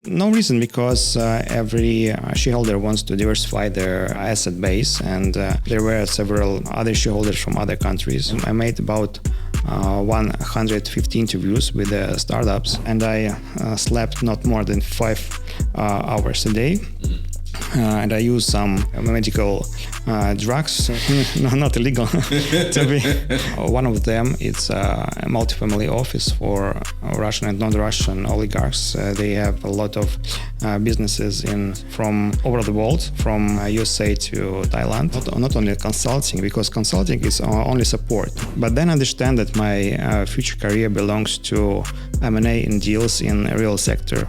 No reason, because every shareholder wants to diversify their asset base, and there were several other shareholders from other countries. I made about 150 interviews with the startups, and I slept not more than 5 hours a day. And I use some medical drugs, not illegal, to be. One of them is a multifamily office for Russian and non-Russian oligarchs. They have a lot of businesses from over the world, from USA to Thailand. Not only consulting, because consulting is only support, but then understand that my future career belongs to M&A and deals in the real sector.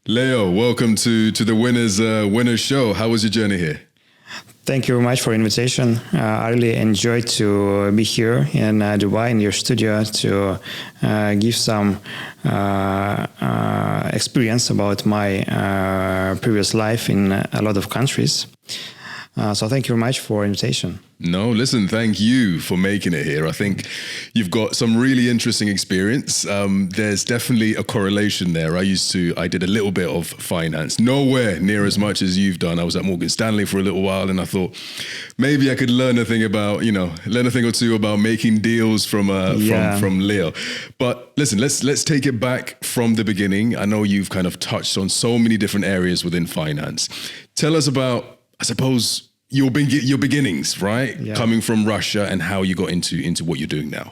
Leo, welcome to the Winners Show. How was your journey here? Thank you very much for the invitation. I really enjoyed to be here in Dubai in your studio to give some experience about my previous life in a lot of countries. So thank you very much for the invitation. No, listen, thank you for making it here. I think you've got some really interesting experience. There's definitely a correlation there. I did a little bit of finance, nowhere near as much as you've done. I was at Morgan Stanley for a little while, and I thought maybe I could learn a thing or two about making deals from Leo. But listen, let's take it back from the beginning. I know you've kind of touched on so many different areas within finance. Tell us about, I suppose, your beginnings, right? Yeah. Coming from Russia and how you got into what you're doing now.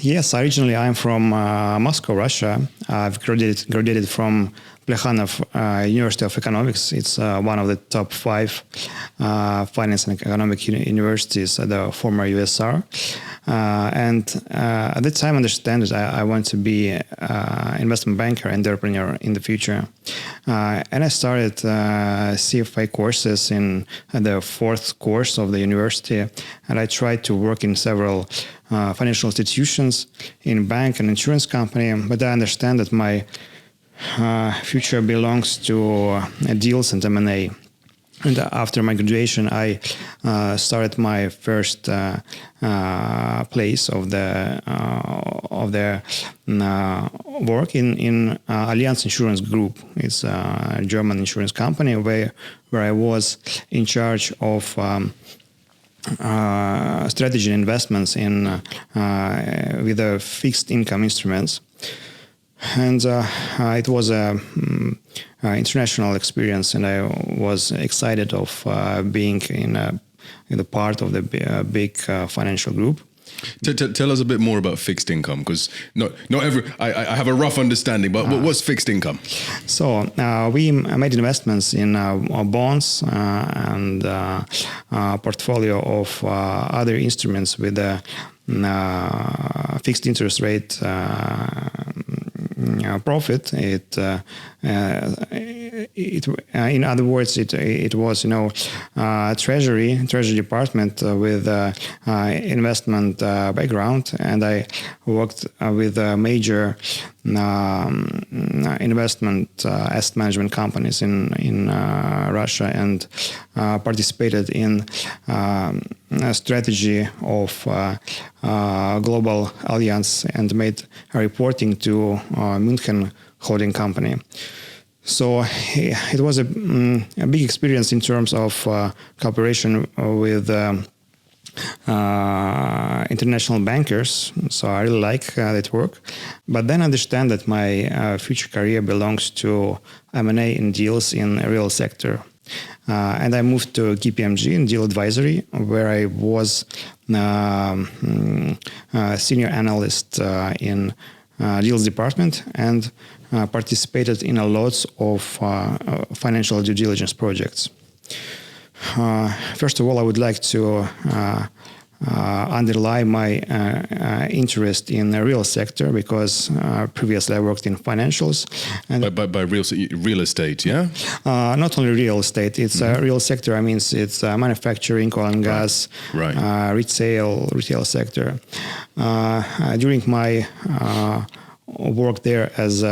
Yes, originally I'm from Moscow, Russia. I've graduated from Plekhanov University of Economics. It's one of the top 5 finance and economic universities at the former USSR. And at that time, I understand that I want to be an investment banker and entrepreneur in the future. And I started CFA courses in the 4th course of the university. And I tried to work in several financial institutions, in bank and insurance company. But I understand that my future belongs to deals and M&A. And after my graduation, I started my first place of the work in Allianz Insurance Group. It's a German insurance company where I was in charge of strategy investments in with the fixed income instruments. And it was a international experience, and I was excited of being in the part of the big financial group. Tell us a bit more about fixed income, because I have a rough understanding, but what's fixed income? So we made investments in bonds and portfolio of other instruments with a fixed interest rate profit. In other words, it was treasury department with investment background, and I worked with major investment asset management companies in Russia, and participated in a strategy of global alliance and made a reporting to München holding company. So it was a big experience in terms of cooperation with international bankers. So I really like that work. But then understand that my future career belongs to M&A and deals in the real sector. And I moved to KPMG in deal advisory, where I was senior analyst in deals department, and participated in a lot of financial due diligence projects. First of all, I would like to underline my interest in the real sector, because previously I worked in financials. And by real estate, yeah? Not only real estate, it's a real sector. I mean, it's manufacturing, oil and gas, retail sector. During my work there as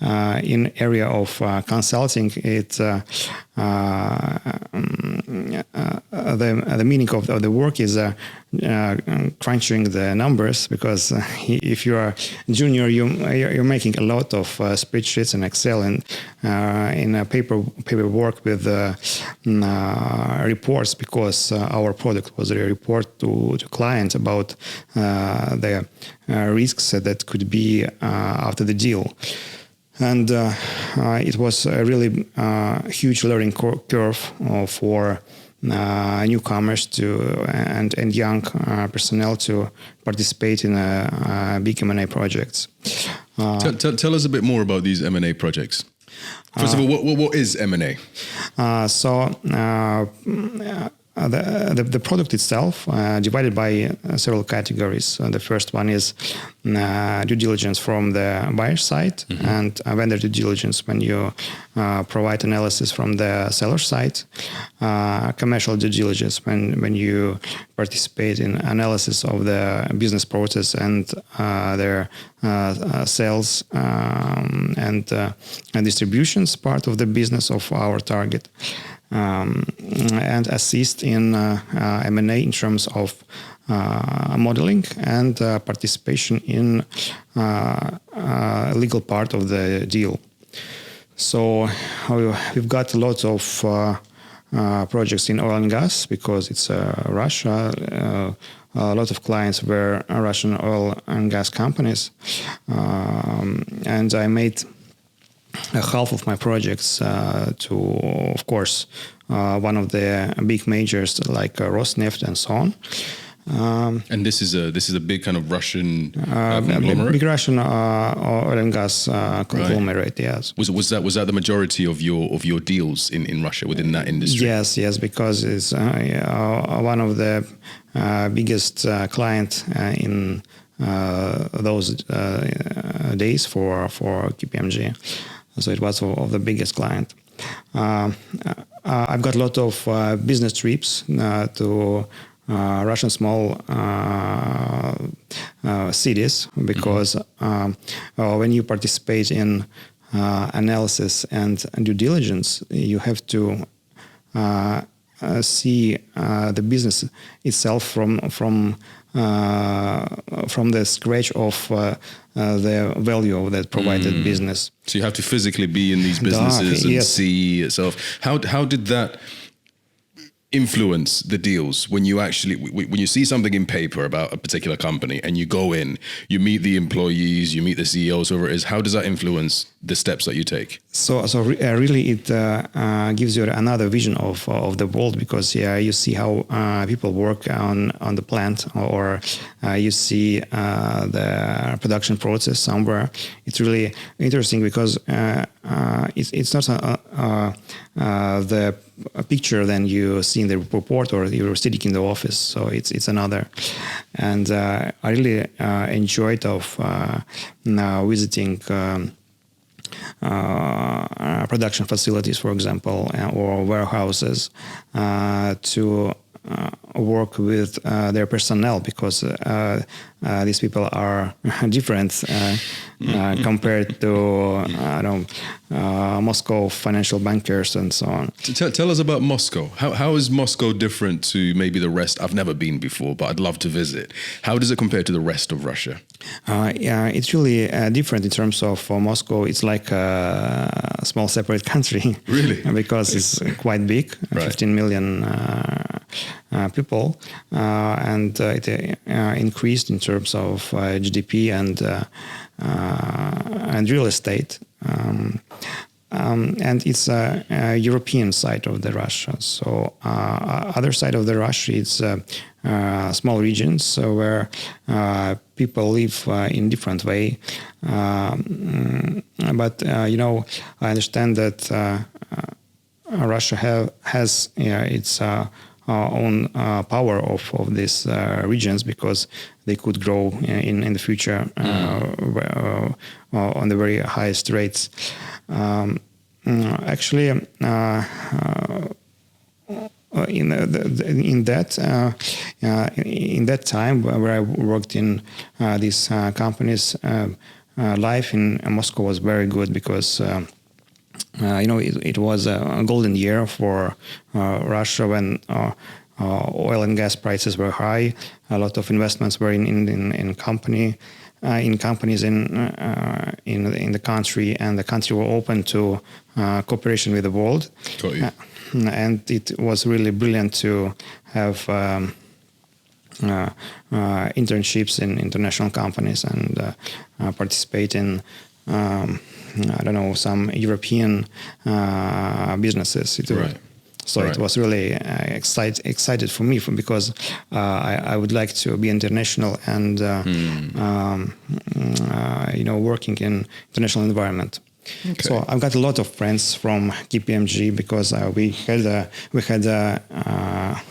in area of consulting. The meaning of the work is crunching the numbers, because if you are junior, you're making a lot of spreadsheets and Excel and in paperwork with reports, because our product was a report to clients about the risks that could be after the deal. And it was a really huge learning curve for newcomers and young personnel to participate in big M&A projects. Tell us a bit more about these M&A projects. First of all, what is M&A? The product itself divided by several categories. The first one is due diligence from the buyer side, and vendor due diligence when you provide analysis from the seller side. Commercial due diligence when you participate in analysis of the business process and their sales and distributions part of the business of our target. And assist in M&A in terms of modeling and participation in legal part of the deal. So we've got lots of projects in oil and gas, because it's Russia. A lot of clients were Russian oil and gas companies, and I made half of my projects to, of course, one of the big majors like Rosneft and so on. And this is a big kind of Russian conglomerate? Big Russian oil and gas conglomerate, right. Yes. Was that the majority of your deals in Russia within that industry? Yes, because it's one of the biggest client in those days for KPMG. So it was of the biggest client. I've got a lot of business trips to Russian small cities, because when you participate in analysis and due diligence, you have to see the business itself from the scratch of the value of that provided business. So you have to physically be in these businesses and see itself. How did that influence the deals when you see something in paper about a particular company and you go in, you meet the employees, you meet the CEOs, whoever it is? How does that influence the steps that you take? So really it gives you another vision of the world, because you see how people work on the plant, or you see the production process somewhere. It's really interesting, because it's not the picture than you see in the report or you're sitting in the office. So it's another. And I really enjoyed of visiting production facilities, for example, or warehouses, to work with their personnel, because these people are different compared to Moscow financial bankers and so on. Tell us about Moscow. How is Moscow different to maybe the rest? I've never been before, but I'd love to visit. How does it compare to the rest of Russia? It's really different in terms of Moscow. It's like a small separate country. Really? Because it's quite big, right. 15 million people, and it increased in terms of GDP and real estate. And it's a European side of the Russia. So other side of the Russia, it's small regions where people live in different way. But I understand that Russia has its own power of these regions, because they could grow in the future on the very highest rates. in that time where I worked in these companies, life in Moscow was very good because it was a golden year for Russia when oil and gas prices were high. A lot of investments were in companies in the country, and the country were open to cooperation with the world. Got you. And it was really brilliant to have internships in international companies and participate in some European businesses. Right. So it was really excited for me because I would like to be international and working in international environment. Okay. So I've got a lot of friends from KPMG because we had a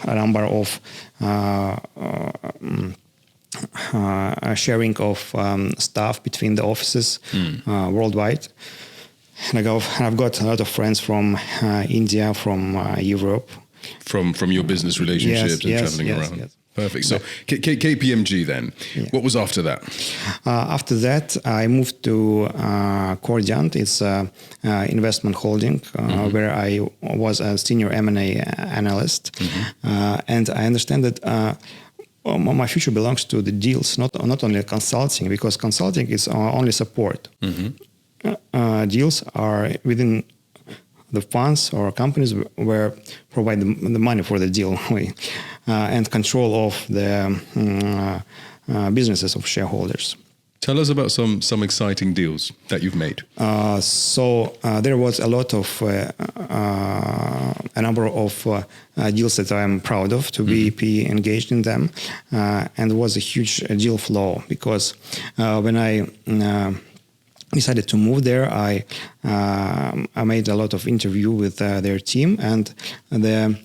number of sharing of staff between the offices worldwide. And I've got a lot of friends from India, from Europe. From your business relationships and traveling around. Yes. Perfect. So KPMG then, what was after that? After that, I moved to Cordiant. It's an investment holding where I was a senior M&A analyst. And I understand that my future belongs to the deals, not only consulting, because consulting is only support. Deals are within the funds or companies where provide the money for the deal and control of the businesses of shareholders. Tell us about some exciting deals that you've made. So there was a lot of a number of deals that I'm proud of to be engaged in them, and it was a huge deal flow because when I decided to move there, I made a lot of interview with their team, and the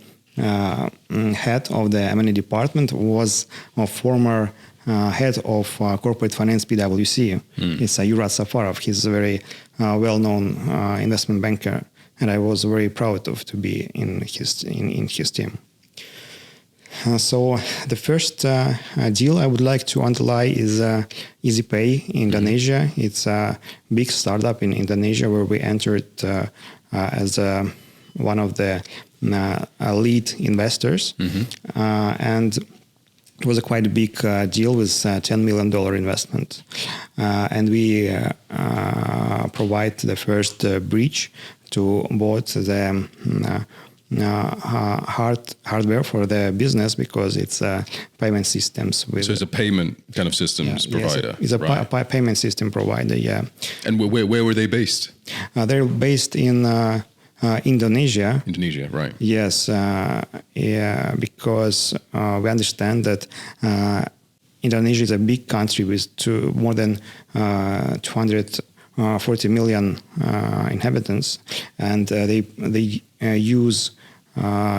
head of the M&A department was a former head of corporate finance PwC. It's Yurat Safarov. He's a very well-known investment banker, and I was very proud to be in his team. So the first deal I would like to underline is EasyPay in Indonesia. It's a big startup in Indonesia where we entered as one of the lead investors. And it was a quite a big deal with $10 million investment. And we provide the first bridge to both the hardware for the business because it's payment systems. So it's a payment kind of systems provider. Yes, it's a payment system provider, yeah. And where were they based? They're based in Indonesia. Indonesia, right. Yes, because we understand that Indonesia is a big country with more than 240 million inhabitants, and they use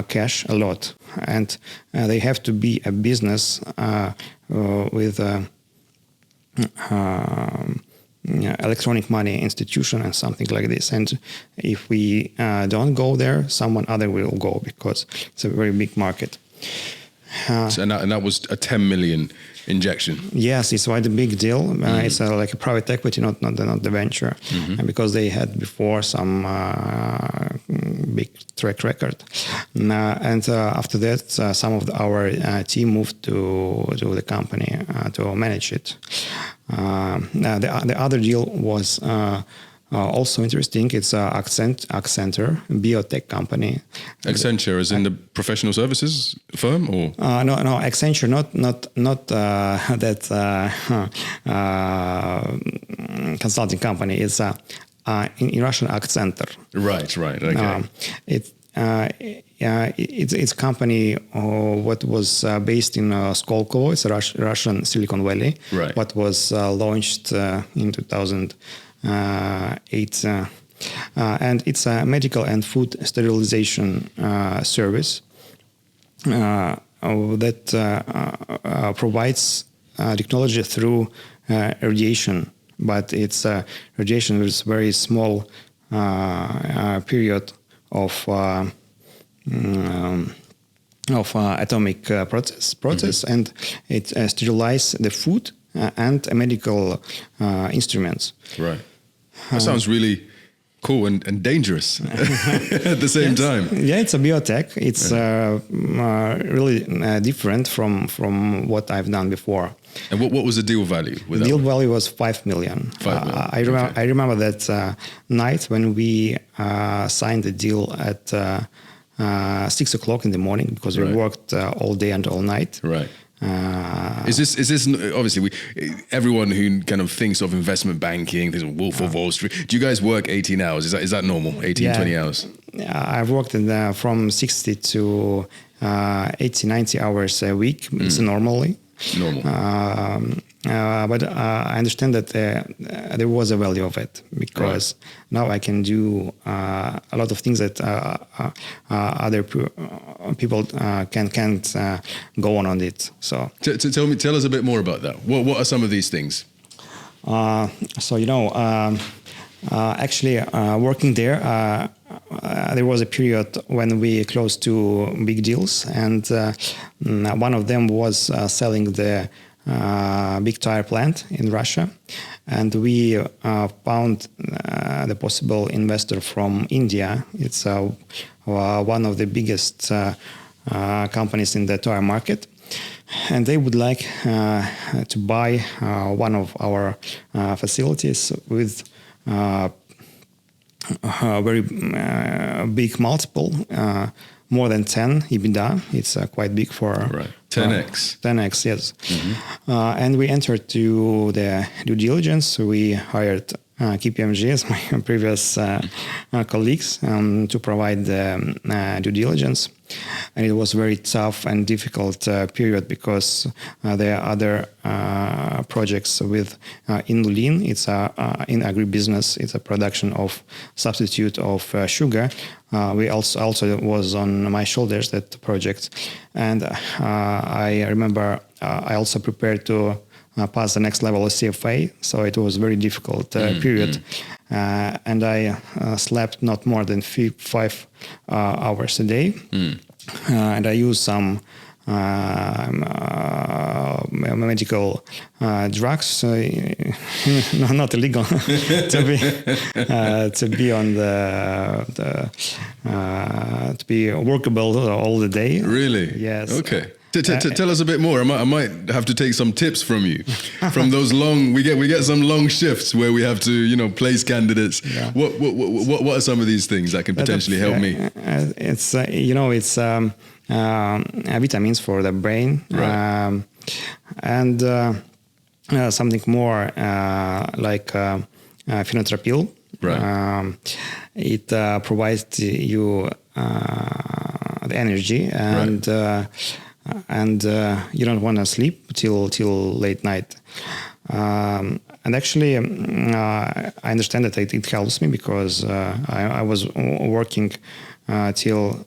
cash a lot, and they have to be a business with electronic money institution and something like this. And if we don't go there, someone other will go because it's a very big market. And that was a 10 million injection. Yes, it's quite a big deal. It's like a private equity, not the venture, and because they had before some big track record. And after that, some of our team moved to the company to manage it. The other deal was also interesting. It's Accenture, biotech company. Accenture is in the professional services firm, or no, Accenture, not that consulting company. It's in Russian Accenture. Right. Okay. It's a company what was based in Skolkovo. It's a Russian Silicon Valley. Right. What was launched in 2008. And it's a medical and food sterilization service that provides technology through radiation, but it's radiation with very small period of of atomic process, and it sterilizes the food and medical instruments. Right. That sounds really cool and dangerous at the same time. Yeah, it's a biotech. It's really different from what I've done before. And what was the deal value? The deal value was 5 million. 5 million. I remember that night when we signed the deal at 6 o'clock in the morning, because we worked all day and all night. Right. Is this obviously everyone who kind of thinks of investment banking, there's Wolf of Wall Street. Do you guys work 18 hours? Is that normal? 18, 20 hours? I've worked from 60 to 80, 90 hours a week. It's normally. Normal. But I understand that there was a value of it, because now I can do a lot of things that other people can't go on it. So tell us a bit more about that. What are some of these things? Actually, working there, there was a period when we closed 2 big deals, and one of them was selling the big tire plant in Russia, and we found the possible investor from India. It's one of the biggest companies in the tire market, and they would like to buy one of our facilities with a very big multiple, more than 10 EBITDA. It's quite big for 10x. 10x, yes. And we entered to the due diligence. We hired KPMG as my previous colleagues to provide the due diligence. And it was very tough and difficult period, because there are other projects with inulin. It's in agribusiness. It's a production of substitute of sugar. We also was on my shoulders that project, and I remember I also prepared to pass the next level of CFA. So it was very difficult period, and I slept not more than 5 hours a day. And I used some medical drugs, not illegal, to be on to be workable all the day. Really? Yes. Okay. Tell us a bit more. I might have to take some tips from you. From those long, we get some long shifts where we have to, place candidates. Yeah. What are some of these things that can potentially help me? It's vitamins for the brain, and something more like phenotropil. Right. It provides you the energy, and you don't want to sleep till late night. And actually, I understand that it helps me, because I was working till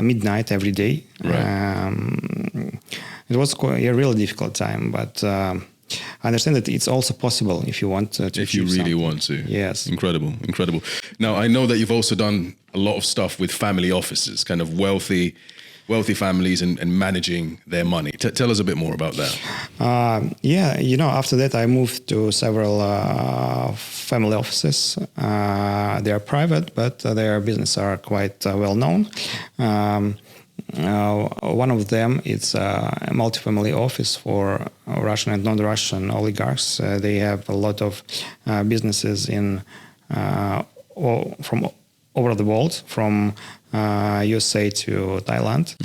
midnight every day. Right. It was a really difficult time, but I understand that it's also possible if you want to. If you really want to. Yes. Incredible. Now, I know that you've also done a lot of stuff with family offices, kind of wealthy families and managing their money. Tell us a bit more about that. After that I moved to several family offices. They are private, but their business are quite well known. One of them is a multi-family office for Russian and non-Russian oligarchs. They have a lot of businesses from over the world, from USA to Thailand.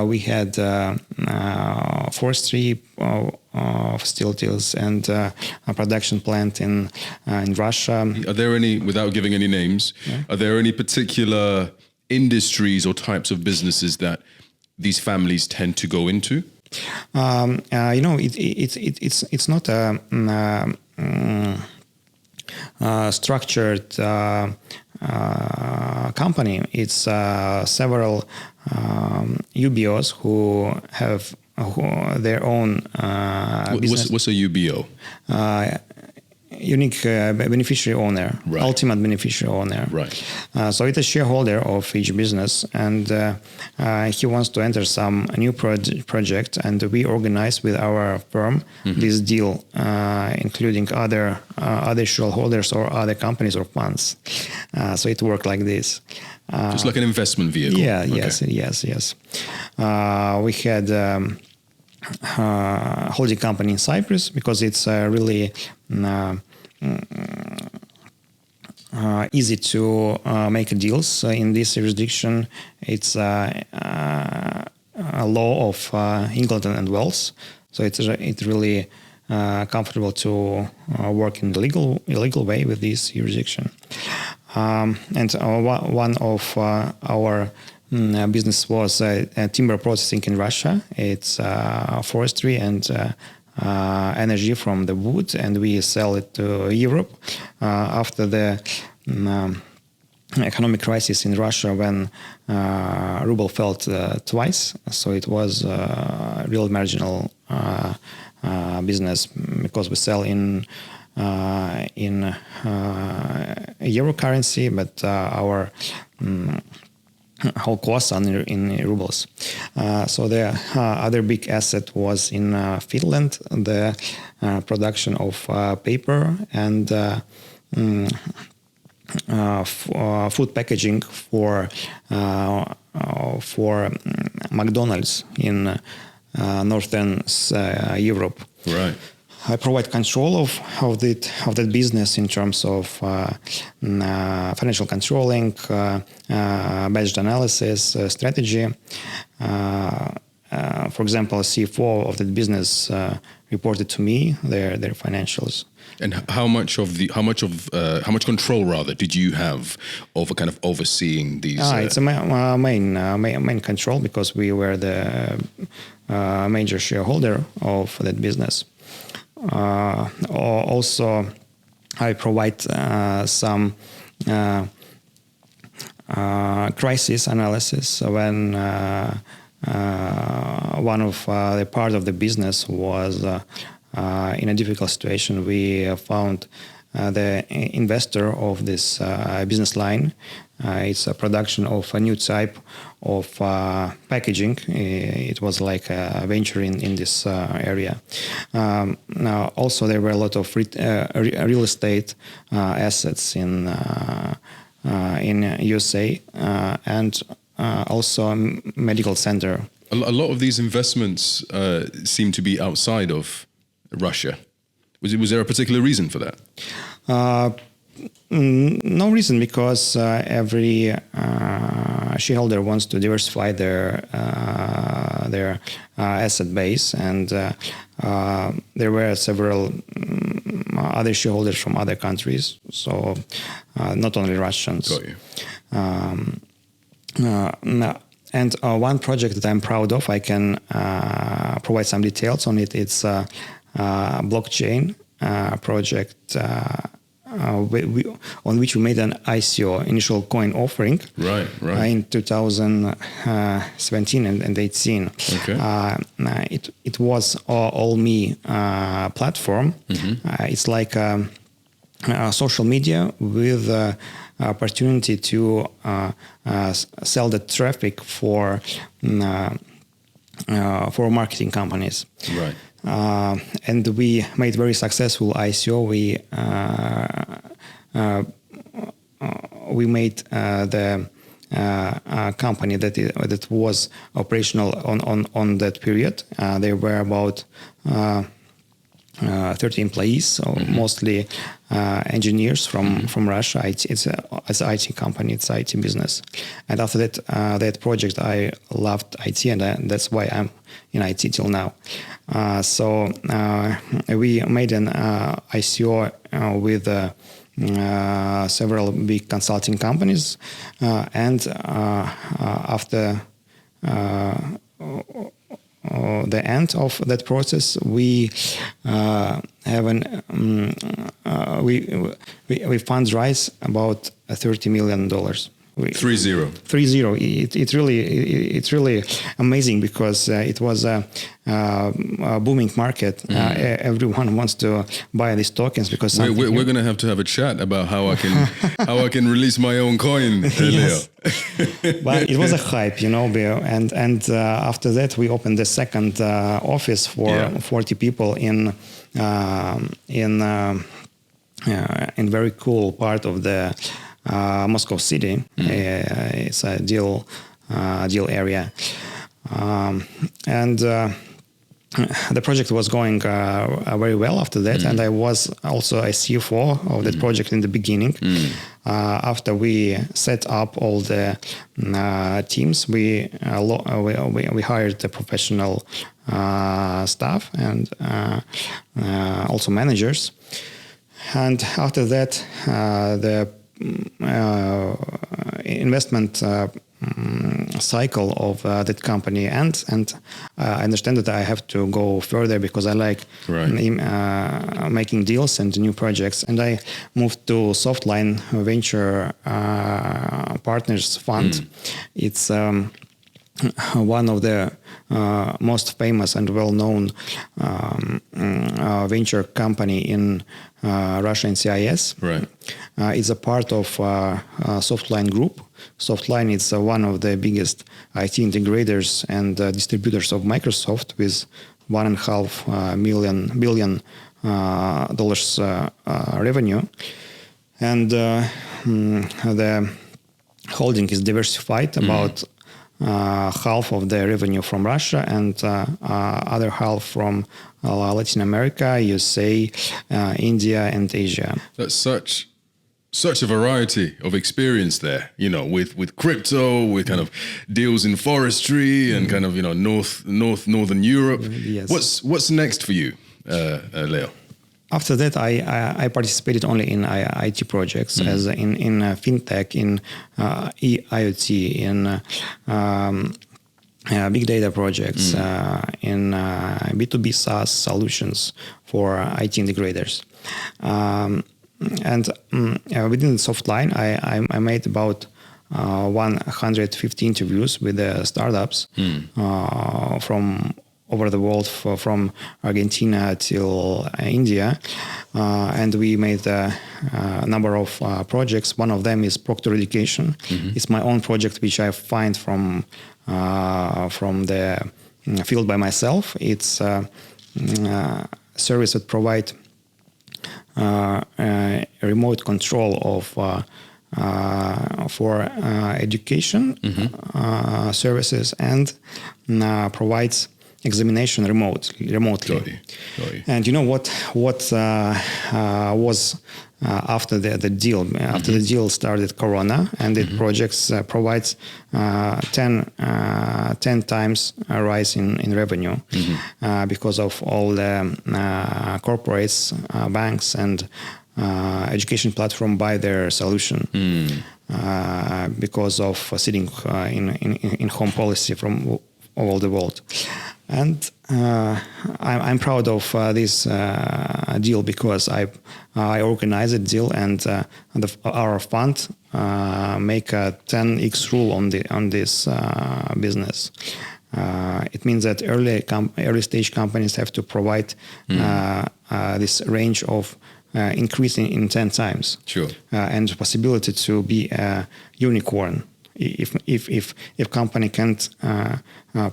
We had forestry facilities and a production plant in Russia. Are there any, without giving any names, are there any particular industries or types of businesses that these families tend to go into? It's not a structured company. It's several UBOs who have their own business. What's a UBO? unique beneficiary owner, Right. ultimate beneficiary owner. Right. So it's a shareholder of each business, and he wants to enter some new project, and we organize with our firm this deal, including other shareholders or other companies or funds. So it worked like this. Just like an investment vehicle. Yeah. Okay. Yes. We had holding company in Cyprus because it's really easy to make deals in this jurisdiction. It's a law of England and Wales, so it's really comfortable to work in the illegal way with this jurisdiction. And one of our business was timber processing in Russia. It's forestry and energy from the wood, and we sell it to Europe. After the economic crisis in Russia, when ruble fell twice, so it was real marginal business because we sell in euro currency, but our whole costs are in rubles. So the other big asset was in Finland, the production of paper and food packaging for McDonald's in Northern Europe. Right. I provide control of that business in terms of financial controlling, budget analysis, strategy. For example, CFO of that business reported to me their financials. And how much control rather did you have over kind of overseeing these? It's a main control because we were the major shareholder of that business. Also, I provide some crisis analysis when one of the part of the business was in a difficult situation. We found the investor of this business line. It's a production of a new type of packaging. It was like a venture in this area. Also, there were a lot of real estate assets in USA and also a medical center. A lot of these investments seem to be outside of Russia. Was there a particular reason for that? No reason, because every shareholder wants to diversify their asset base, and there were several other shareholders from other countries, so not only Russians. Got you. And one project that I'm proud of, I can provide some details on it. It's a blockchain project on which we made an ICO, initial coin offering, right. in 2017 and 18. Okay. It was all me platform. It's like social media with opportunity to sell the traffic for marketing companies. Right. And we made very successful ICO. We made the company that was operational on that period. There were about 30 employees, so mostly engineers from Russia. It's an IT company, it's IT business. And after that project, I loved IT, and that's why I'm in IT till now. So we made an ICO with several big consulting companies, and after the end of that process, we we fundraise about $30 million. 3-0. 3-0. It's really amazing because it was a booming market. Everyone wants to buy these tokens because We're going to have a chat about how I can release my own coin, Leo. But it was a hype, and after that we opened the second office for 40 people in very cool part of the Moscow city. It's a deal area, and the project was going very well after that, and I was also a CFO of that project in the beginning. After we set up all the teams, we hired the professional staff and also managers. And after that, the investment cycle of that company ends, and I understand that I have to go further because I like making deals and new projects. And I moved to Softline Venture Partners Fund. It's one of the most famous and well-known venture company in Russia and CIS. Right. It's a part of Softline Group. Softline is one of the biggest IT integrators and distributors of Microsoft with $1.5 billion revenue. And the holding is diversified. About half of the revenue from Russia and other half from Latin America, USA, India, and Asia. That's such a variety of experience there, with crypto, with kind of deals in forestry and kind of, Northern Europe. Yes. What's next for you, Leo? After that, I participated only in IT projects, as in fintech, in IoT, in big data projects, in B2B SaaS solutions for IT integrators. And within Softline, I made about 150 interviews with the startups from over the world, from Argentina till India. And we made a number of projects. One of them is Proctor Education. It's my own project, which I find from the field by myself. It's a service that provides remote control of for education services and provides examination remotely. Got you. And what was after the deal? After the deal started Corona, and the projects provides 10 times a rise in revenue because of all the corporates, banks, and education platform buy their solution because of sitting in home policy from all the world. And I'm proud of this deal because I organized the deal, and our fund make a 10x rule on this business. It means that early stage companies have to provide this range of increasing in 10 times. Sure. And possibility to be a unicorn. If company can't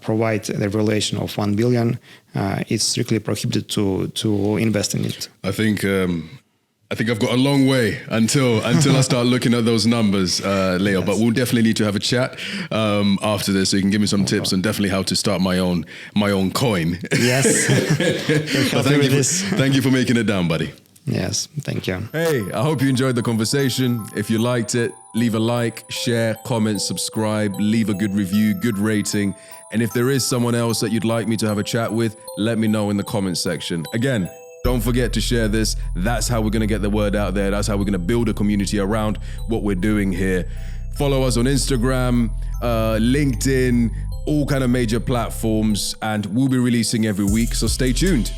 provide the valuation of 1 billion, it's strictly prohibited to invest in it. I think I've got a long way until I start looking at those numbers, Leo. Yes. But we'll definitely need to have a chat after this, so you can give me some tips on definitely how to start my own coin. Yes. Thank you for making it down, buddy. Yes, thank you. Hey, I hope you enjoyed the conversation. If you liked it, leave a like, share, comment, subscribe, leave a good review, good rating. And if there is someone else that you'd like me to have a chat with, let me know in the comment section. Again, don't forget to share this. That's how we're going to get the word out there. That's how we're going to build a community around what we're doing here. Follow us on Instagram, LinkedIn, all kind of major platforms, and we'll be releasing every week. So stay tuned.